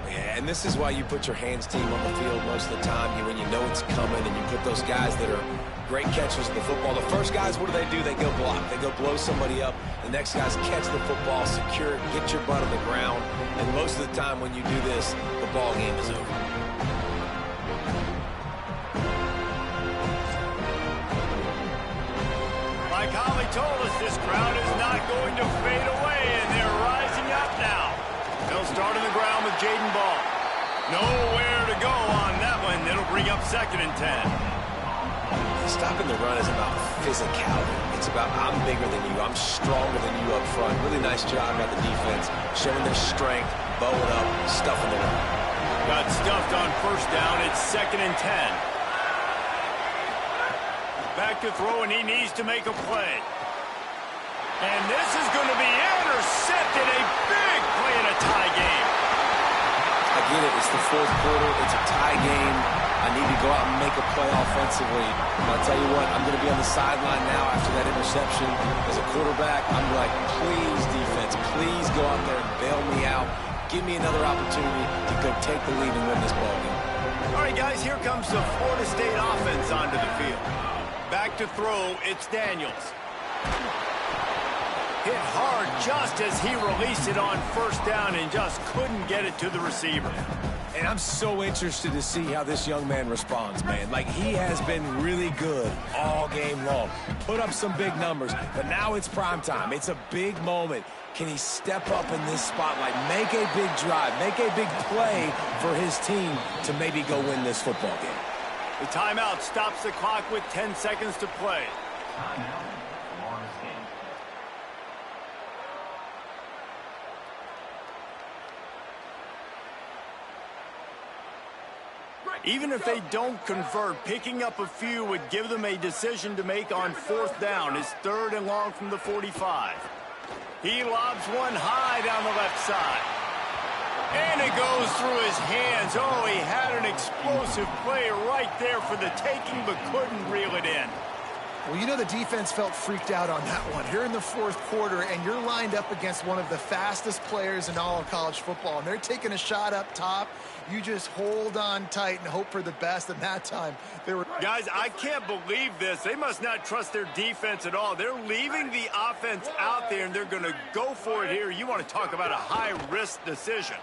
Yeah, and this is why you put your hands team on the field most of the time when you know it's coming, and you put those guys that are great catchers of the football. The first guys, what do? They go block. They go blow somebody up. The next guys catch the football, secure it, get your butt on the ground. And most of the time when you do this, the ball game is over. Like Holly told us, this crowd is not going to fade away, and they're rising up now. They'll start on the ground with Jaden Ball. Nowhere to go on that one. It'll bring up 2nd and 10. Stopping the run is about physicality. It's about I'm bigger than you. I'm stronger than you up front. Really nice job by the defense, showing their strength, bowing up, stuffing the run. Got stuffed on 1st down. It's 2nd and 10. Back to throw, and he needs to make a play. And this is going to be intercepted. A big play in a tie game. I get it. It's the 4th quarter. It's a tie game. I need to go out and make a play offensively. But I'll tell you what, I'm going to be on the sideline now after that interception. As a quarterback, I'm like, please, defense, please go out there and bail me out. Give me another opportunity to go take the lead and win this ballgame. All right, guys, here comes the Florida State offense onto the field. Back to throw, it's Daniels. Hit hard just as he released it on 1st down and just couldn't get it to the receiver. And I'm so interested to see how this young man responds, man. Like, he has been really good all game long. Put up some big numbers, but now it's prime time. It's a big moment. Can he step up in this spotlight, make a big drive, make a big play for his team to maybe go win this football game? The timeout stops the clock with 10 seconds to play. Even if they don't convert, picking up a few would give them a decision to make on 4th down. It's 3rd and long from the 45. He lobs one high down the left side. And it goes through his hands. Oh, he had an explosive play right there for the taking, but couldn't reel it in. Well, you know the defense felt freaked out on that one. You're in the 4th quarter, and you're lined up against one of the fastest players in all of college football, and they're taking a shot up top. You just hold on tight and hope for the best, and that time they were... Guys, I can't believe this. They must not trust their defense at all. They're leaving the offense out there, and they're going to go for it here. You want to talk about a high-risk decision.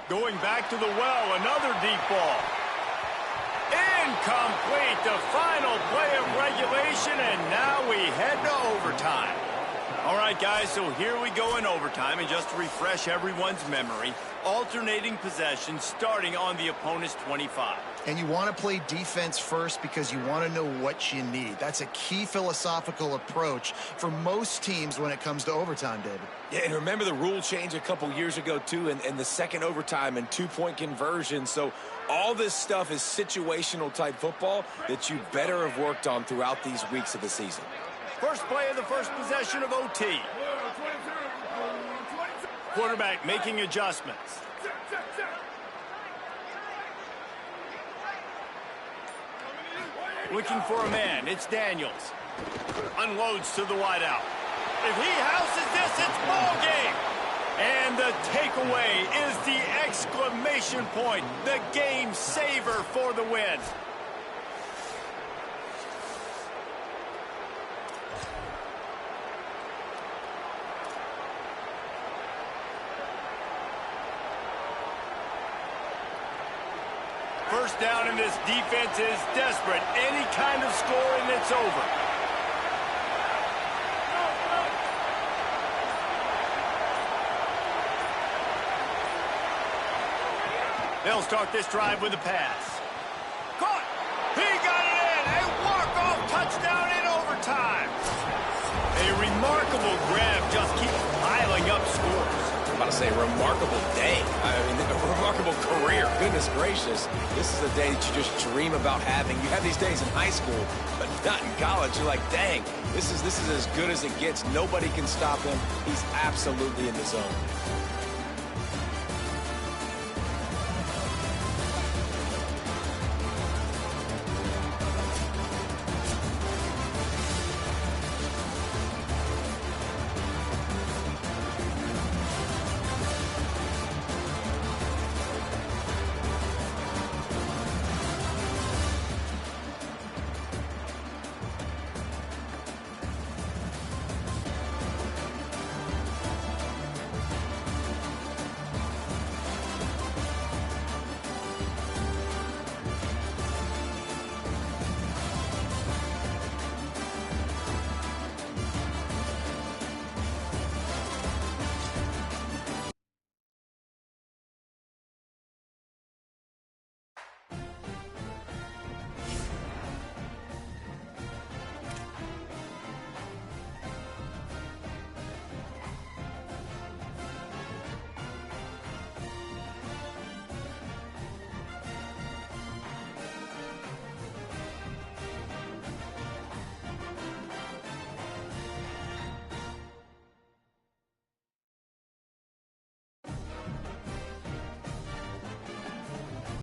Going back to the well, another deep ball. Incomplete, the final play of regulation, and now we head to overtime. All right, guys, so here we go in overtime, and just to refresh everyone's memory, alternating possession starting on the opponent's 25. And you want to play defense first because you want to know what you need. That's a key philosophical approach for most teams when it comes to overtime, David. Yeah, and remember the rule change a couple years ago, too, and the second overtime and 2-point conversion. So all this stuff is situational type football that you better have worked on throughout these weeks of the season. First play of the first possession of OT. Quarterback making adjustments. Looking for a man. It's Daniels. Unloads to the wideout. If he houses this, it's ball game. And the takeaway is the exclamation point. The game saver for the win. First down, and this defense is desperate. Any kind of score, and it's over. They'll start this drive with a pass. Caught! He got it in! A walk-off touchdown in overtime! A remarkable grab just keeps piling up scores. about to say remarkable day. I mean, a remarkable career. Goodness gracious. This is a day that you just dream about having. You have these days in high school, but not in college. You're like, dang, this is as good as it gets. Nobody can stop him. He's absolutely in the zone.